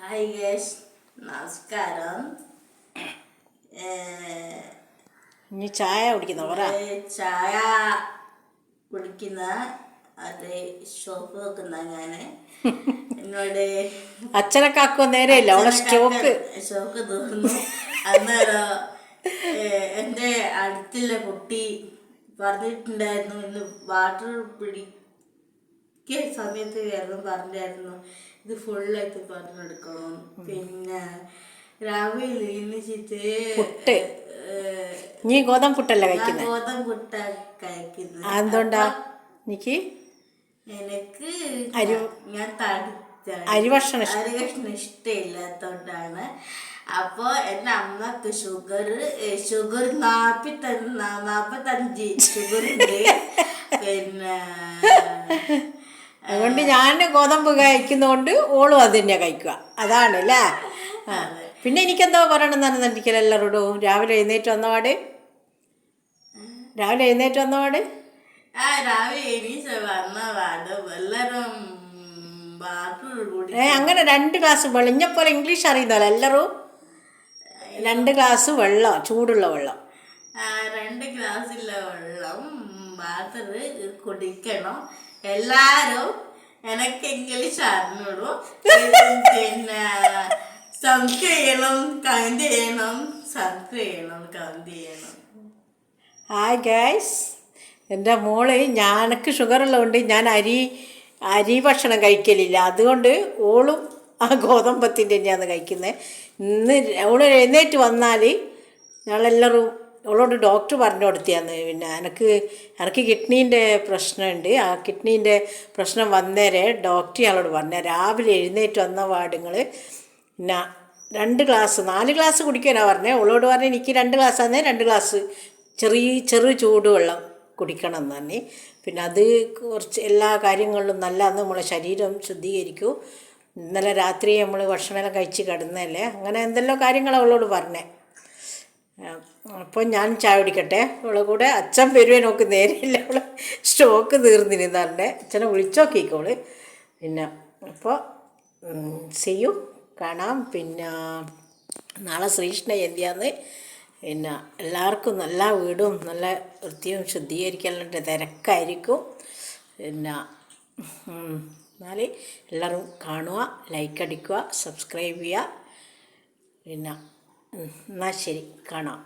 Hi guys, നമസ്കാരം. ഇനി ചായ കുടിക്കുന്ന പറ. ചായ കുടിക്കുന്ന അത് ഷോപ്പ് വെക്കുന്ന ഞാന് എന്നോട് അച്ഛനൊക്കെ ആക്കുവോ നേരെയില്ല അവിടെ ഷോക്ക് തീർന്നു. അന്നേരം എൻ്റെ അടുത്തുള്ള കുട്ടി പറഞ്ഞിട്ടുണ്ടായിരുന്നു, ഇന്ന് വാട്ടർ പിടിക്കുക സമയത്ത് വേറെ പറഞ്ഞായിരുന്നു ഇത് ഫുള്ളായിട്ട് പറഞ്ഞെടുക്കണം. പിന്നെ രാവിലെ എണീച്ചിട്ട് നീ ഗോതമ്പ് പുട്ടല്ല കഴിക്കുന്നത്? ഗോതമ്പ് പുട്ട കഴിക്കുന്നത്. എന്തുകൊണ്ടാ? എനിക്ക് ഞാൻ അരി ഭക്ഷണം ഇഷ്ടമില്ലാത്തോണ്ടാണ്. അപ്പൊ എന്റെ അമ്മക്ക് ഷുഗർ 45 ഷുഗർ ഉണ്ട്. പിന്നെ അതുകൊണ്ട് ഞാൻ ഗോതമ്പ് കഴിക്കുന്നതുകൊണ്ട് ഓളും അത് തന്നെയാണ് കഴിക്കുക. അതാണ് അല്ലേ? പിന്നെ എനിക്കെന്തോ പറയണമെന്നാണ് നടിക്കൽ എല്ലാവരോടും. രാവിലെ എഴുന്നേറ്റ് വന്നപാട് രാവിലെ എണീച്ച് വന്നപാട് എല്ലാരും അങ്ങനെ 2 ഗ്ലാസ് വെള്ളം, ഇഞ്ഞപ്പോലെ ഇംഗ്ലീഷ് അറിയുന്നല്ലോ എല്ലാവരും. 2 ഗ്ലാസ് വെള്ളം, ചൂടുള്ള വെള്ളം, 2 ഗ്ലാസ്സിലെ വെള്ളം വാട്ടർ കുടിക്കണം. എല്ലാരും എനക്ക് ഇംഗ്ലീഷ് അറിഞ്ഞോളൂ. പിന്നെ കമന്റ് ചെയ്യണം. ഹായ് ഗൈസ്, എൻ്റെ മോള് ഞാനക്ക് ഷുഗറുള്ളതുകൊണ്ട് ഞാൻ അരി ഭക്ഷണം കഴിക്കലില്ല. അതുകൊണ്ട് ഓളും ആ ഗോതമ്പത്തിൻ്റെ തന്നെയാണ് കഴിക്കുന്നത്. ഇന്ന് ഓൾ എഴുന്നേറ്റ് വന്നാൽ ഞങ്ങളെല്ലാവരും അവളോട് ഡോക്ടർ പറഞ്ഞു കൊടുത്തിയാന്ന്. പിന്നെ എനിക്ക് കിഡ്നീൻ്റെ പ്രശ്നമുണ്ട്. ആ കിഡ്നീൻ്റെ പ്രശ്നം വന്നേരെ ഡോക്ടർ ഞങ്ങളോട് പറഞ്ഞ രാവിലെ എഴുന്നേറ്റ് വന്ന പാടുങ്ങൾ പിന്നെ 2 ഗ്ലാസ് 4 ഗ്ലാസ് കുടിക്കാനാണ് പറഞ്ഞത്. അവളോട് പറഞ്ഞ് എനിക്ക് 2 ഗ്ലാസ് ആണെങ്കിൽ 2 ഗ്ലാസ് ചെറു ചൂടുവെള്ളം കുടിക്കണം എന്ന് പറഞ്ഞ്. പിന്നെ അത് കുറച്ച് എല്ലാ കാര്യങ്ങളിലും നല്ലതാണ്, നമ്മളെ ശരീരം ശുദ്ധീകരിക്കും. ഇന്നലെ രാത്രി നമ്മൾ ഭക്ഷണമെല്ലാം കഴിച്ച് കിടന്നല്ലേ, അങ്ങനെ എന്തെല്ലോ കാര്യങ്ങൾ അവളോട് പറഞ്ഞേ. അപ്പോൾ ഞാൻ ചായ കുടിക്കട്ടെ. അവളെ കൂടെ അച്ഛൻ വരുവേ നോക്ക് നേരെയില്ല, അവളെ സ്റ്റോക്ക് തീർന്നിരുന്നു പറഞ്ഞേ. അച്ഛനെ വിളിച്ചോക്കിക്കോള്. പിന്നെ അപ്പോൾ ചെയ്യൂ, കാണാം. പിന്നെ നാളെ ശ്രീകൃഷ്ണ ജയന്തിയാന്ന്. പിന്നെ എല്ലാവർക്കും നല്ല വീടും നല്ല വൃത്തിയും ശുദ്ധീകരിക്കാനുള്ള തിരക്കായിരിക്കും. പിന്നെ എന്നാൽ എല്ലാവരും കാണുക, ലൈക്ക് അടിക്കുക, സബ്സ്ക്രൈബ് ചെയ്യുക. പിന്നെ എന്നാൽ ശരി, കാണാം.